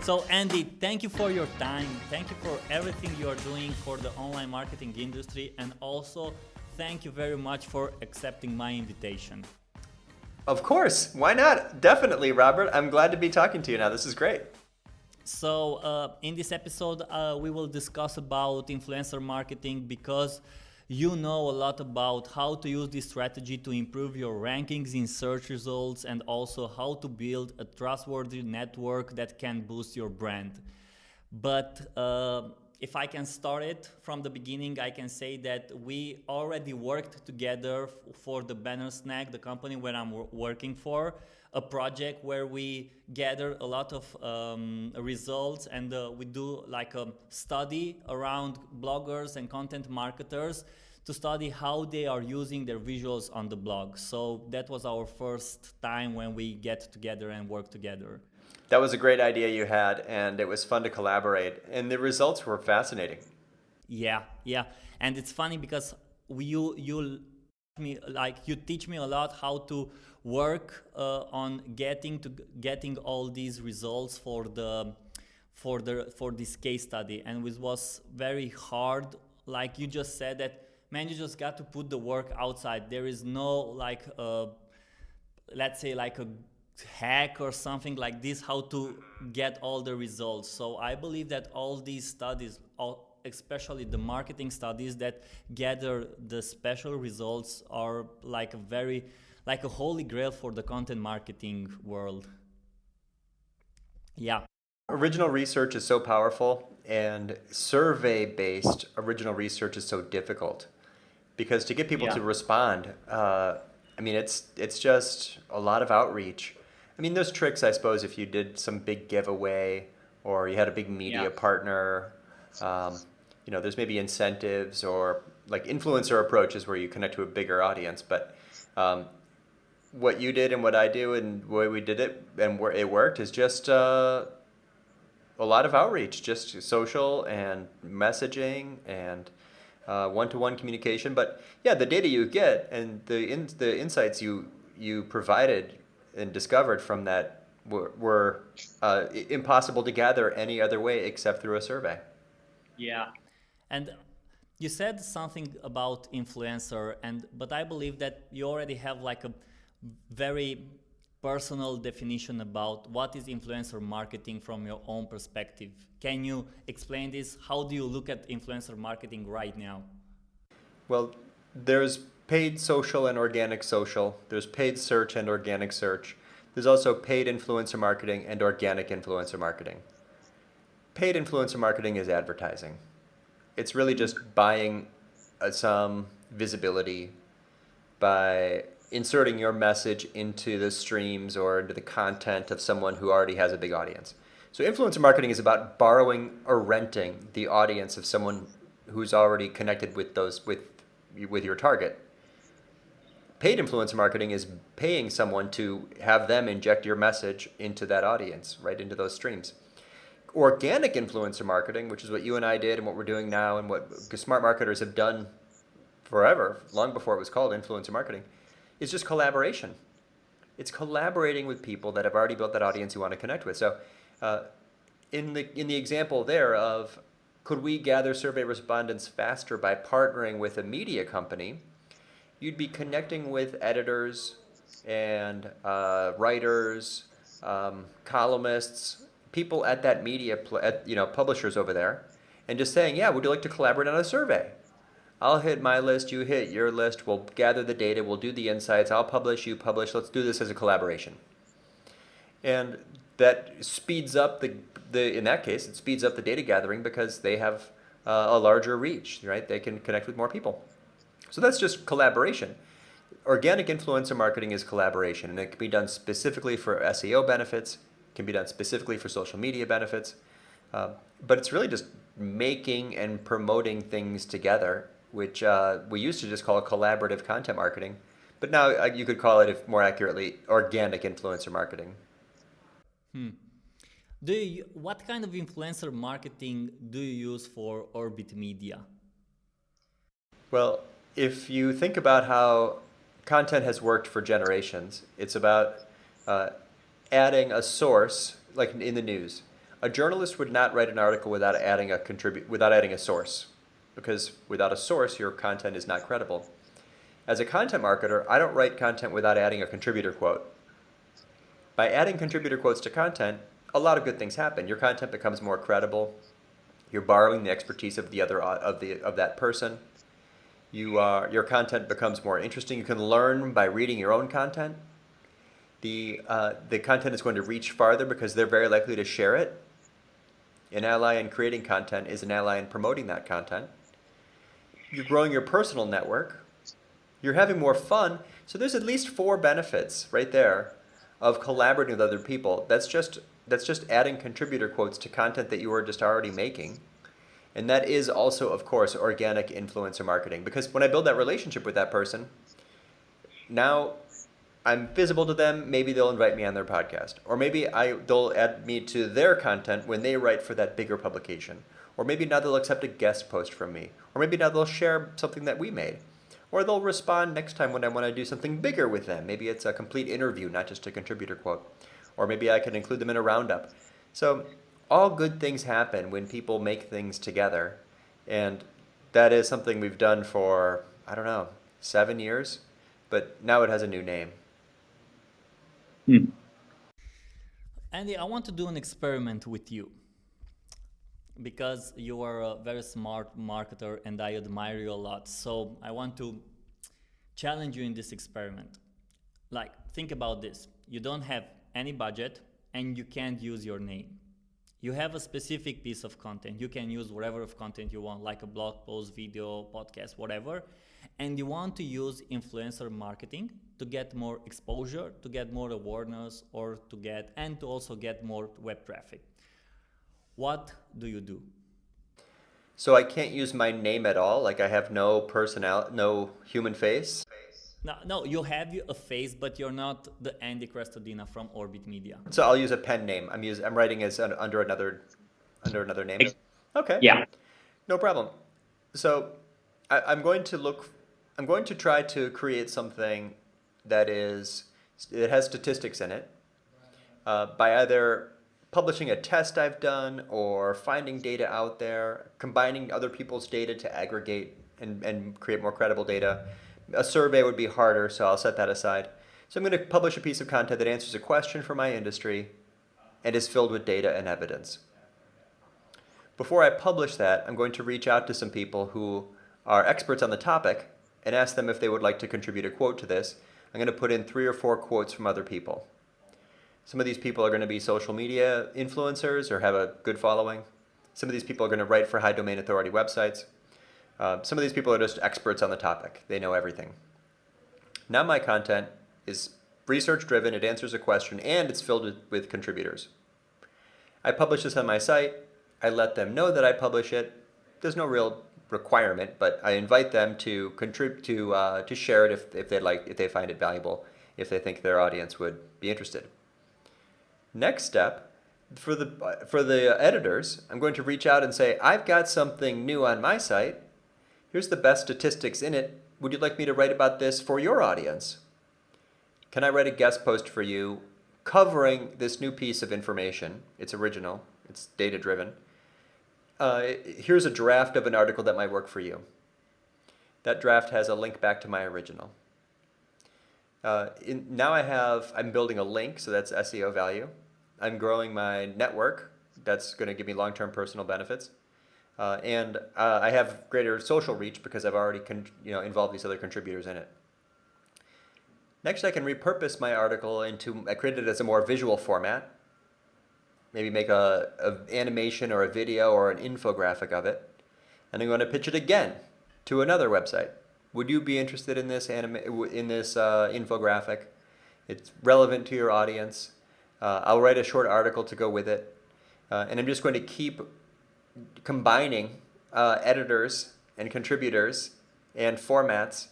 So Andy, thank you for your time. Thank you for everything you are doing for the online marketing industry, and also thank you very much for accepting my invitation. Of course. Why not? Definitely, Robert. I'm glad to be talking to you now. This is great. So in this episode, we will discuss about influencer marketing because you know a lot about how to use this strategy to improve your rankings in search results and also how to build a trustworthy network that can boost your brand. But if I can start it from the beginning, I can say that we already worked together for the Banner Snack, the company where I'm working for, a project where we gather a lot of results, and we do like a study around bloggers and content marketers to study how they are using their visuals on the blog. So that was our first time when we get together and work together. That was a great idea you had, and it was fun to collaborate. And the results were fascinating. Yeah, yeah, and it's funny because you teach me a lot how to work on getting all these results for this case study, and it was very hard. Like you just said that, man, you just got to put the work outside. There is no like let's say like a hack or something like this how to get all the results. So I believe that all these studies, especially the marketing studies that gather the special results, are like a holy grail for the content marketing world. Yeah. Original research is so powerful, and survey-based original research is so difficult because to get people to respond, I mean, it's just a lot of outreach. I mean, there's tricks, I suppose, if you did some big giveaway or you had a big media partner. There's maybe incentives or like influencer approaches where you connect to a bigger audience. But what you did and what I do and the way we did it and where it worked is just a lot of outreach, just social and messaging and one-to-one communication. But yeah, the data you get and the insights you provided and discovered from that were impossible to gather any other way except through a survey. Yeah. And you said something about influencer, but I believe that you already have like a very personal definition about what is influencer marketing from your own perspective. Can you explain this? How do you look at influencer marketing right now? Well, there's paid social and organic social. There's paid search and organic search. There's also paid influencer marketing and organic influencer marketing. Paid influencer marketing is advertising. It's really just buying some visibility by inserting your message into the streams or into the content of someone who already has a big audience. So influencer marketing is about borrowing or renting the audience of someone who's already connected with your target. Paid influencer marketing is paying someone to have them inject your message into that audience, right into those streams. Organic influencer marketing, which is what you and I did and what we're doing now and what smart marketers have done forever, long before it was called influencer marketing, is just collaboration. It's collaborating with people that have already built that audience you want to connect with. So in the example there of could we gather survey respondents faster by partnering with a media company, you'd be connecting with editors and writers, columnists, people at that media, publishers over there, and just saying, yeah, would you like to collaborate on a survey? I'll hit my list, you hit your list, we'll gather the data, we'll do the insights, I'll publish, you publish, let's do this as a collaboration. And that speeds up in that case, it speeds up the data gathering because they have a larger reach, right? They can connect with more people. So that's just collaboration. Organic influencer marketing is collaboration, and it can be done specifically for SEO benefits, can be done specifically for social media benefits, but it's really just making and promoting things together, which we used to just call collaborative content marketing, but now you could call it, if more accurately, organic influencer marketing. What kind of influencer marketing do you use for Orbit Media? Well, if you think about how content has worked for generations, it's about adding a source, like in the news. A journalist would not write an article without adding a source, because without a source, your content is not credible. As a content marketer, I don't write content without adding a contributor quote. By adding contributor quotes to content, a lot of good things happen. Your content becomes more credible. You're borrowing the expertise of that person. Your content becomes more interesting. You can learn by reading your own content. The content is going to reach farther because they're very likely to share it. An ally in creating content is an ally in promoting that content. You're growing your personal network. You're having more fun. So there's at least 4 benefits right there of collaborating with other people. That's just adding contributor quotes to content that you were just already making. And that is also, of course, organic influencer marketing. Because when I build that relationship with that person, now I'm visible to them. Maybe they'll invite me on their podcast. Or maybe they'll add me to their content when they write for that bigger publication. Or maybe now they'll accept a guest post from me. Or maybe now they'll share something that we made. Or they'll respond next time when I want to do something bigger with them. Maybe it's a complete interview, not just a contributor quote. Or maybe I can include them in a roundup. So all good things happen when people make things together. And that is something we've done for, 7 years. But now it has a new name. Andy, I want to do an experiment with you because you are a very smart marketer and I admire you a lot. So I want to challenge you in this experiment. Like, think about this. You don't have any budget and you can't use your name. You have a specific piece of content. You can use whatever of content you want, like a blog post, video, podcast, whatever. And you want to use influencer marketing to get more exposure, to get more awareness, and to also get more web traffic. What do you do? So I can't use my name at all? Like I have no no human face? No, you have a face, but you're not the Andy Crestodina from Orbit Media. So I'll use a pen name. I'm writing as under another name. Okay. Yeah. No problem. So I'm going to try to create something that has statistics in it by either publishing a test I've done or finding data out there, combining other people's data to aggregate and create more credible data. A survey would be harder, so I'll set that aside. So I'm going to publish a piece of content that answers a question for my industry and is filled with data and evidence. Before I publish that, I'm going to reach out to some people who are experts on the topic and ask them if they would like to contribute a quote to this. I'm going to put in 3 or 4 quotes from other people. Some of these people are going to be social media influencers or have a good following. Some of these people are going to write for high domain authority websites. Some of these people are just experts on the topic. They know everything. Now my content is research-driven, it answers a question, and it's filled with contributors. I publish this on my site. I let them know that I publish it. There's no real requirement, but I invite them to contribute to share it if they find it valuable, if they think their audience would be interested. Next step, for the editors, I'm going to reach out and say, I've got something new on my site. Here's the best statistics in it. Would you like me to write about this for your audience? Can I write a guest post for you covering this new piece of information? It's original. It's data-driven. Here's a draft of an article that might work for you. That draft has a link back to my original. Now I'm building a link, so that's SEO value. I'm growing my network. That's going to give me long-term personal benefits. And I have greater social reach because I've already involved these other contributors in it. Next, I can repurpose my article I create it as a more visual format. Maybe make a animation or a video or an infographic of it. And I'm going to pitch it again to another website. Would you be interested in this infographic? It's relevant to your audience. I'll write a short article to go with it. And I'm just going to keep combining editors and contributors and formats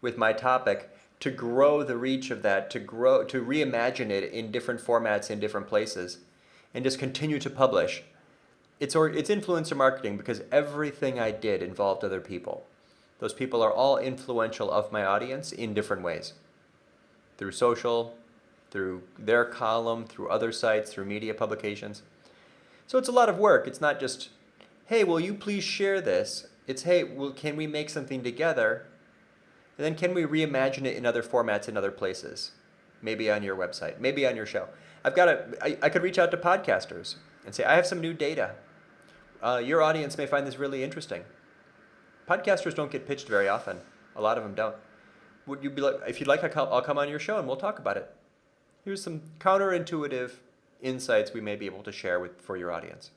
with my topic to grow the reach of that, to reimagine it in different formats in different places, and just continue to publish. It's influencer marketing because everything I did involved other people. Those people are all influential of my audience in different ways. Through social, through their column, through other sites, through media publications. So it's a lot of work. It's not just, hey, will you please share this? It's, hey, well, can we make something together? And then can we reimagine it in other formats in other places? Maybe on your website, maybe on your show. I could reach out to podcasters and say, I have some new data. Your audience may find this really interesting. Podcasters don't get pitched very often. A lot of them don't. Would you be like, if you'd like, I'll come on your show and we'll talk about it. Here's some counterintuitive insights we may be able to share for your audience.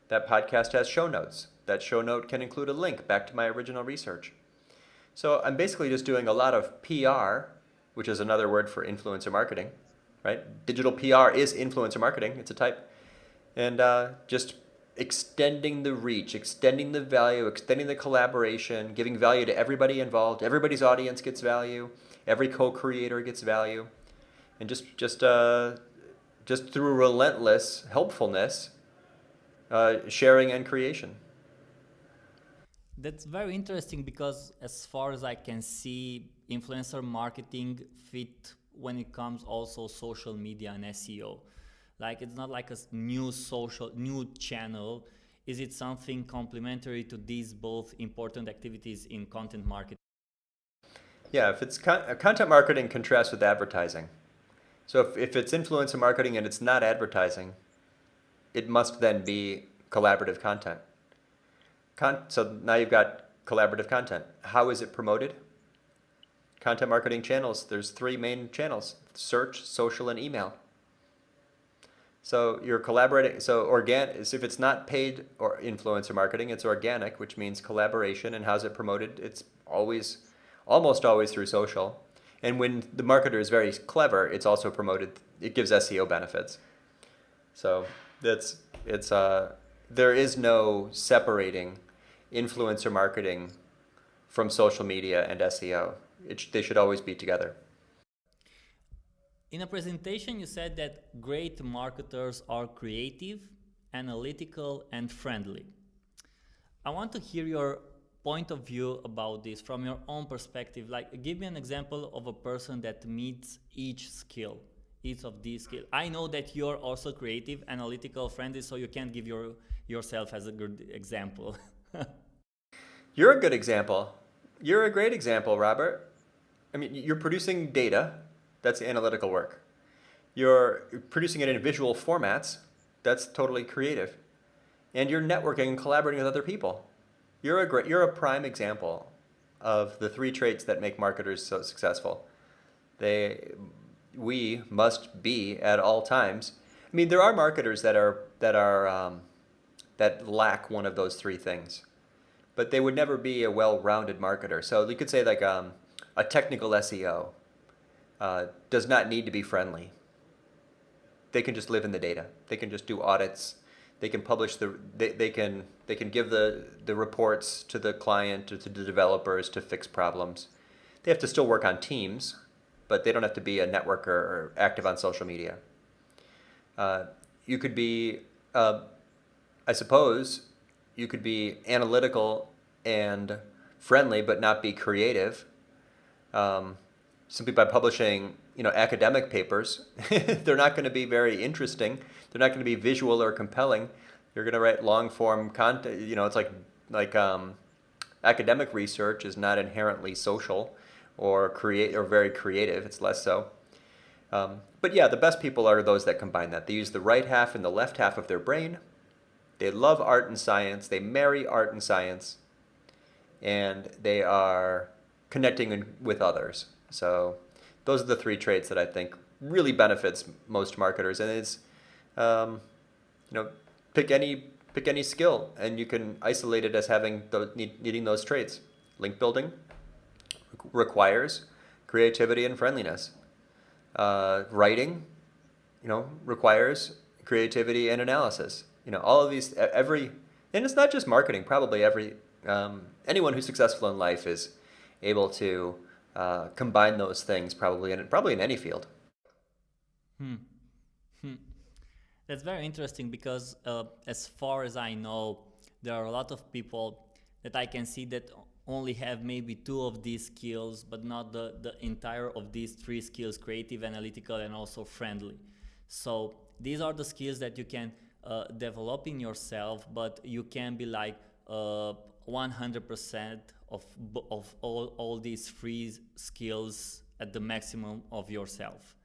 That podcast has show notes. That show note can include a link back to my original research. So I'm basically just doing a lot of PR, which is another word for influencer marketing, right? Digital PR is influencer marketing. It's a type. And just extending the reach, extending the value, extending the collaboration, giving value to everybody involved. Everybody's audience gets value. Every co-creator gets value. And just through relentless helpfulness, sharing and creation. That's very interesting because as far as I can see, influencer marketing fit when it comes also social media and SEO. Like it's not like a new channel. Is it something complementary to these both important activities in content marketing? Yeah, if it's content marketing contrasts with advertising. So if it's influencer marketing and it's not advertising, it must then be collaborative content. So now you've got collaborative content. How is it promoted? Content marketing channels, there's 3 main channels: search, social, and email. So you're collaborating. So if it's not paid or influencer marketing, it's organic, which means collaboration. And how's it promoted? It's almost always through social. And when the marketer is very clever, it's also promoted. It gives SEO benefits. So there is no separating influencer marketing from social media and SEO. They should always be together. In a presentation, you said that great marketers are creative, analytical, and friendly. I want to hear your point of view about this from your own perspective. Like, give me an example of a person that meets each of these skills. I know that you're also creative, analytical, friendly, so you can't give yourself as a good example. You're a good example. You're a great example, Robert. I mean, you're producing data. That's analytical work. You're producing it in visual formats. That's totally creative. And you're networking and collaborating with other people. You're a prime example of the 3 traits that make marketers so successful. We must be at all times. I mean, there are marketers that lack one of those 3 things, but they would never be a well-rounded marketer. So you could say like a technical SEO does not need to be friendly. They can just live in the data. They can just do audits. They can publish they can give the reports to the client or to the developers to fix problems. They have to still work on teams, but they don't have to be a networker or active on social media. You could be, I suppose, you could be analytical and friendly, but not be creative. Simply by publishing, academic papers, they're not going to be very interesting. They're not going to be visual or compelling. You're going to write long-form content. It's like academic research is not inherently social or very creative. It's less so. But yeah, the best people are those that combine that. They use the right half and the left half of their brain. They love art and science. They marry art and science. And they are connecting with others. So those are the 3 traits that I think really benefits most marketers. And it's, pick any skill, and you can isolate it as having needing those traits. Link building requires creativity and friendliness. Writing, requires creativity and analysis. All of these, and it's not just marketing. Probably anyone who's successful in life is able to combine those things probably in any field. That's very interesting because as far as I know, there are a lot of people that I can see that only have maybe 2 of these skills, but not the entire of these 3 skills: creative, analytical, and also friendly. So these are the skills that you can developing yourself, but you can be like 100% of all these free skills at the maximum of yourself.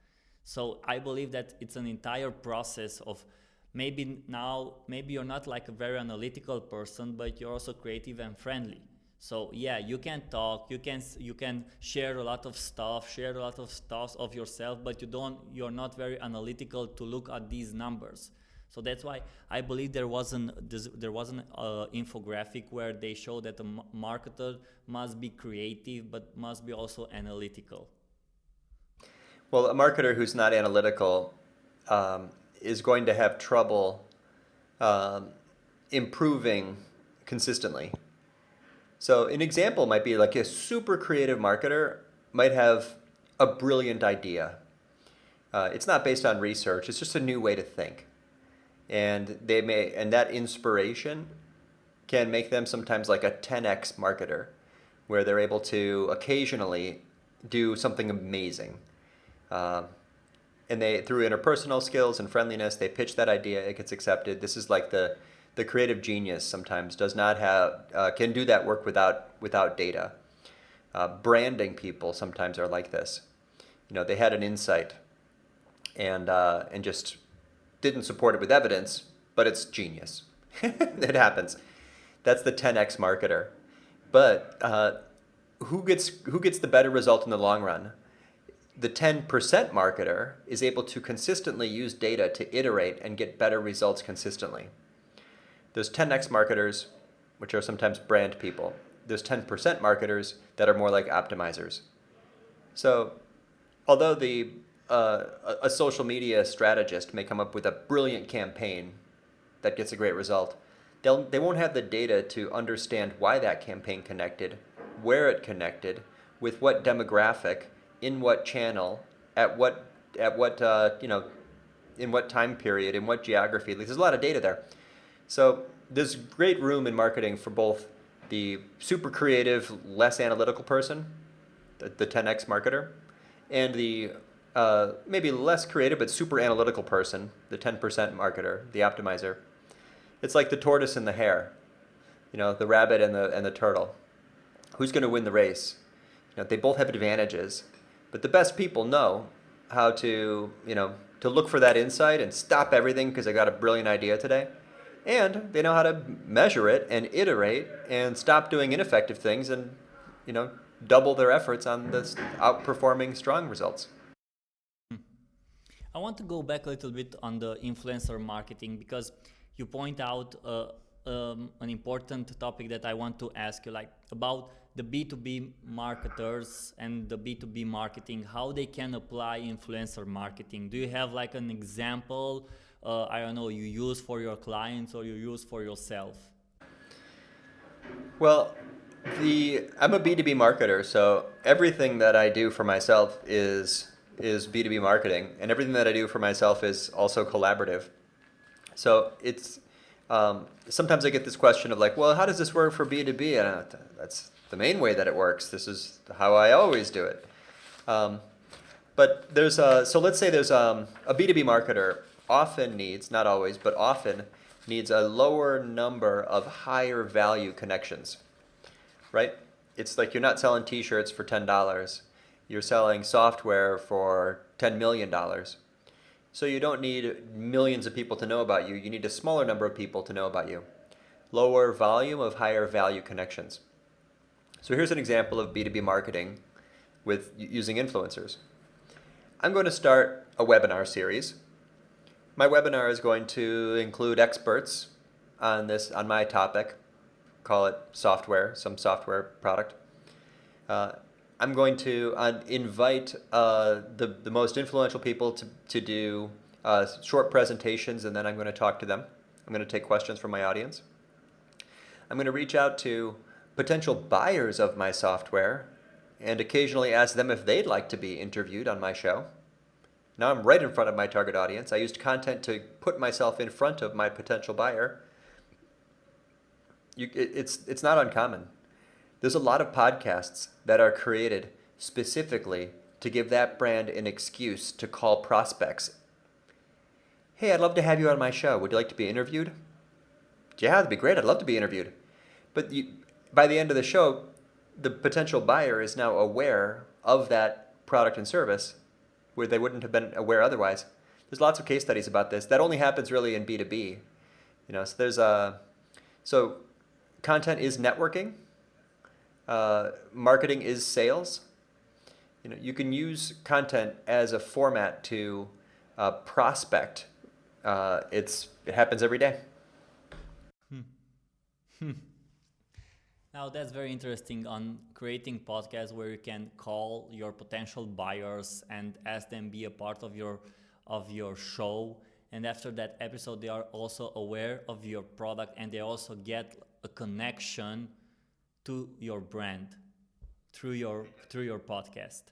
So I believe that it's an entire process of maybe you're not like a very analytical person, but you're also creative and friendly. So yeah, you can talk, you can share a lot of stuff of yourself, but you're not very analytical to look at these numbers. So that's why I believe there was an infographic where they show that a marketer must be creative but must be also analytical. Well, a marketer who's not analytical is going to have trouble um, improving consistently. So an example might be like a super creative marketer might have a brilliant idea. It's not based on research. It's just a new way to think, and that inspiration can make them sometimes like a 10x marketer, where they're able to occasionally do something amazing. Um, and they, through interpersonal skills and friendliness, they pitch that idea. It gets accepted. This is like the creative genius sometimes does not have can do that work without data. Branding people sometimes are like this. They had an insight and just didn't support it with evidence, but it's genius. It happens. That's the 10x marketer. But who gets the better result in the long run? The 10% marketer is able to consistently use data to iterate and get better results consistently. There's 10x marketers, which are sometimes brand people. There's 10% marketers that are more like optimizers. So although a social media strategist may come up with a brilliant campaign that gets a great result, they won't have the data to understand why that campaign connected, where it connected, with what demographic, in what channel, at what in what time period, in what geography. There's a lot of data there. So there's great room in marketing for both the super creative, less analytical person, the 10x marketer, and the maybe less creative but super analytical person, the 10% marketer, the optimizer. It's like the tortoise and the hare, the rabbit and the turtle. Who's going to win the race? They both have advantages, but the best people know how to look for that insight and stop everything because I got a brilliant idea today. And they know how to measure it and iterate and stop doing ineffective things and, double their efforts on this outperforming strong results. I want to go back a little bit on the influencer marketing because you point out an important topic that I want to ask you, like about the B2B marketers and the B2B marketing, how they can apply influencer marketing. Do you have like an example, I don't know, you use for your clients or you use for yourself? Well, I'm a B2B marketer, so everything that I do for myself is B2B marketing, and everything that I do for myself is also collaborative. So it's sometimes I get this question of like, well, how does this work for B2B? And that's the main way that it works. This is how I always do it. But so let's say there's a B2B marketer often needs, not always, but often needs a lower number of higher value connections, right? It's like you're not selling t-shirts for $10. You're selling software for $10 million. So you don't need millions of people to know about you. You need a smaller number of people to know about you. Lower volume of higher value connections. So here's an example of B2B marketing with using influencers. I'm going to start a webinar series. My webinar is going to include experts on my topic. Call it software, some software product. I'm going to invite the most influential people to do short presentations, and then I'm going to talk to them. I'm going to take questions from my audience. I'm going to reach out to potential buyers of my software and occasionally ask them if they'd like to be interviewed on my show. Now I'm right in front of my target audience. I used content to put myself in front of my potential buyer. It's not uncommon. There's a lot of podcasts that are created specifically to give that brand an excuse to call prospects. Hey, I'd love to have you on my show. Would you like to be interviewed? Yeah, that'd be great. I'd love to be interviewed. But by the end of the show, the potential buyer is now aware of that product and service where they wouldn't have been aware otherwise. There's lots of case studies about this. That only happens really in B2B. So there's so content is networking. Marketing is sales. You can use content as a format to prospect. It happens every day. Now that's very interesting on creating podcasts where you can call your potential buyers and ask them be a part of your show. And after that episode, they are also aware of your product and they also get a connection to your brand through your podcast.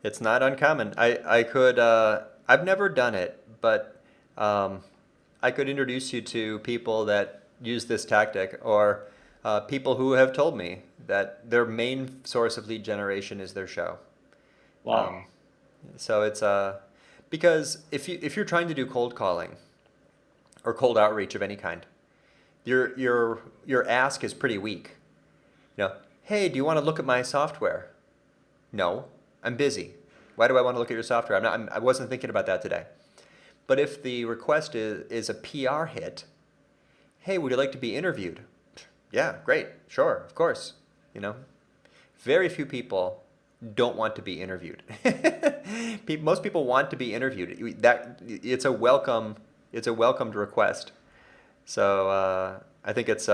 It's not uncommon. I could I've never done it, but I could introduce you to people that use this tactic, or people who have told me that their main source of lead generation is their show. Wow. So it's because if you're trying to do cold calling or cold outreach of any kind, your ask is pretty weak. Hey, do you want to look at my software? No, I'm busy. Why do I want to look at your software? I wasn't thinking about that today. But if the request is a PR hit, hey, would you like to be interviewed? Yeah, great, sure, of course. Very few people don't want to be interviewed. Most people want to be interviewed. It's a welcomed request. So I think it's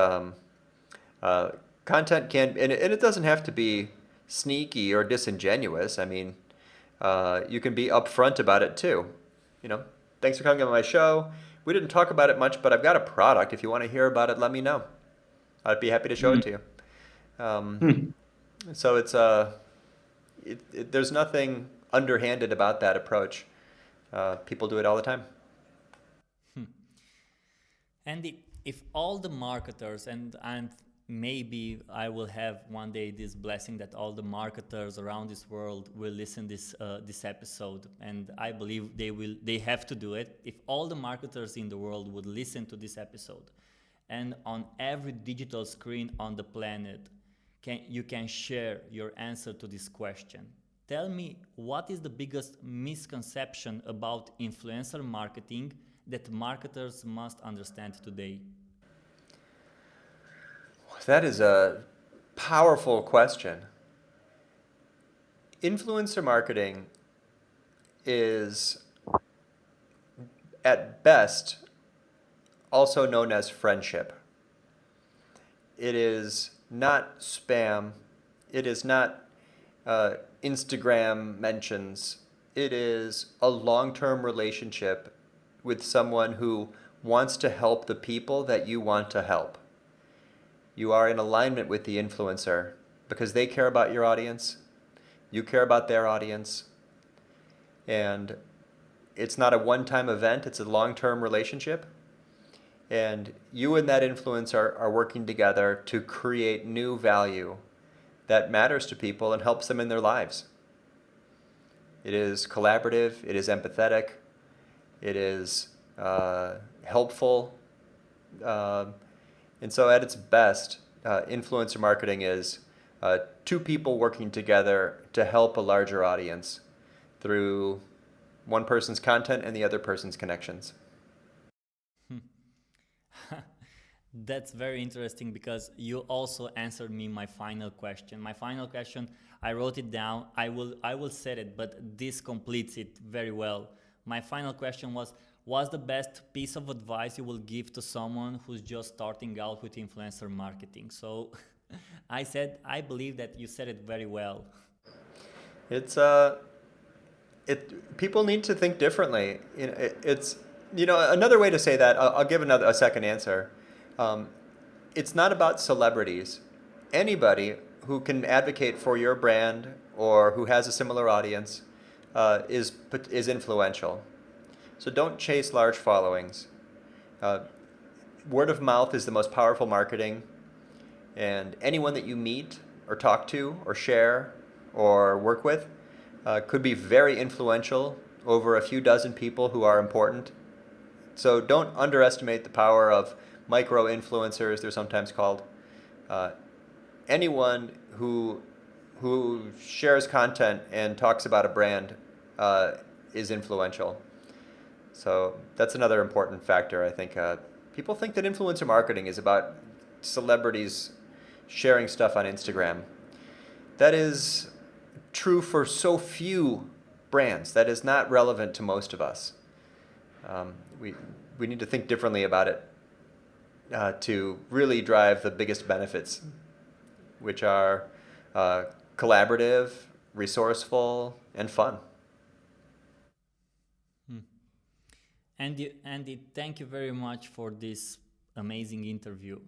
content can, and it doesn't have to be sneaky or disingenuous. I mean, you can be upfront about it too. Thanks for coming on my show. We didn't talk about it much, but I've got a product. If you want to hear about it, let me know. I'd be happy to show it to you. So it's there's nothing underhanded about that approach. People do it all the time. And if all the marketers, and maybe I will have one day this blessing that all the marketers around this world will listen this episode, and I believe they have to do it. If all the marketers in the world would listen to this episode, and on every digital screen on the planet, you can share your answer to this question. Tell me, what is the biggest misconception about influencer marketing that marketers must understand today? That is a powerful question. Influencer marketing is, at best, also known as friendship. It is not spam. It is not Instagram mentions. It is a long-term relationship with someone who wants to help the people that you want to help. You are in alignment with the influencer because they care about your audience. You care about their audience. And it's not a one-time event. It's a long-term relationship. And you and that influencer are working together to create new value that matters to people and helps them in their lives. It is collaborative. It is empathetic. It is helpful. And so at its best, influencer marketing is two people working together to help a larger audience through one person's content and the other person's connections. That's very interesting because you also answered me my final question. My final question, I wrote it down. I will say it, but this completes it very well. My final question was, what's the best piece of advice you will give to someone who's just starting out with influencer marketing? So I believe that you said it very well. It's people need to think differently. It's another way to say that. I'll give a second answer. It's not about celebrities. Anybody who can advocate for your brand or who has a similar audience is influential. So don't chase large followings. Word of mouth is the most powerful marketing, and anyone that you meet or talk to or share or work with could be very influential over a few dozen people who are important So don't underestimate the power of micro influencers, they're sometimes called. Uh, Anyone who shares content and talks about a brand is influential. So that's another important factor. I think people think that influencer marketing is about celebrities sharing stuff on Instagram. That is true for so few brands. That is not relevant to most of us. We need to think differently about it to really drive the biggest benefits, which are collaborative, resourceful, and fun. Andy, thank you very much for this amazing interview.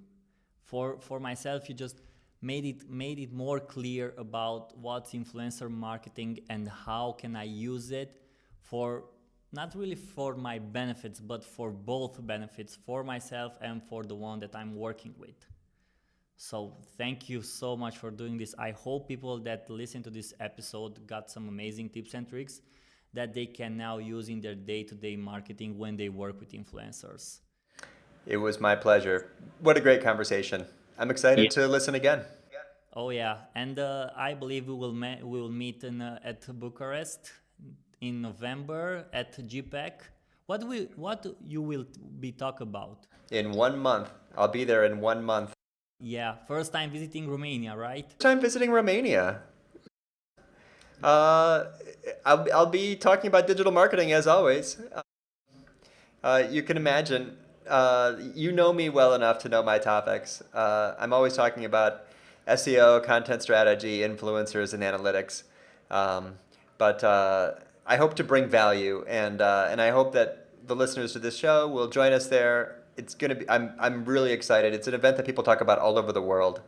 For myself, you just made it more clear about what's influencer marketing and how can I use it for not really for my benefits, but for both benefits for myself and for the one that I'm working with. So thank you so much for doing this. I hope people that listen to this episode got some amazing tips and tricks that they can now use in their day-to-day marketing when they work with influencers. It was my pleasure. What a great conversation. I'm excited to listen again. Oh yeah, and I believe we will meet at Bucharest in November at GPEC. What you will be talk about? In 1 month. I'll be there in 1 month. Yeah, first time visiting Romania, right? I'm visiting Romania. I'll be talking about digital marketing as always. You can imagine, you know me well enough to know my topics. I'm always talking about SEO, content strategy, influencers, and analytics. But I hope to bring value, and I hope that the listeners to this show will join us there. It's gonna be. I'm really excited. It's an event that people talk about all over the world.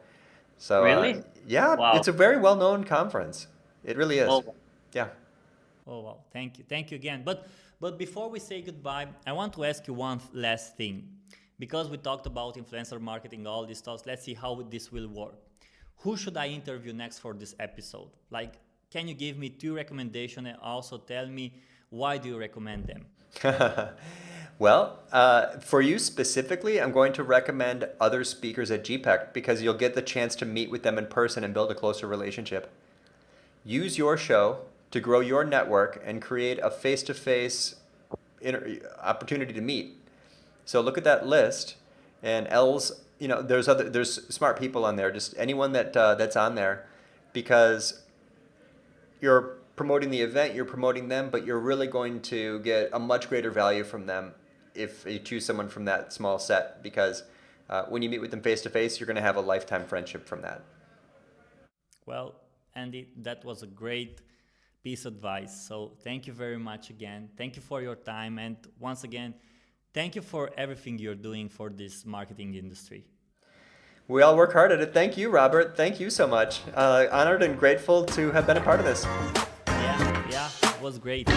So Really? yeah, Wow. it's a very well-known conference. It really is. Oh, Yeah. Oh wow, thank you again. But before we say goodbye, I want to ask you one last thing, because we talked about influencer marketing, all these stuff. Let's see how this will work. Who should I interview next for this episode? Like, can you give me 2 recommendations and also tell me why do you recommend them? Well, for you specifically, I'm going to recommend other speakers at GPEC because you'll get the chance to meet with them in person and build a closer relationship. Use your show to grow your network and create a face-to-face opportunity to meet. So look at that list, and L's. There's smart people on there. Just anyone that's on there, because you're promoting the event, you're promoting them, but you're really going to get a much greater value from them if you choose someone from that small set, because when you meet with them face to face, you're going to have a lifetime friendship from that. Well, Andy, that was a great piece of advice. So thank you very much again. Thank you for your time. And once again, thank you for everything you're doing for this marketing industry. We all work hard at it. Thank you, Robert. Thank you so much. Honored and grateful to have been a part of this. Yeah, it was great.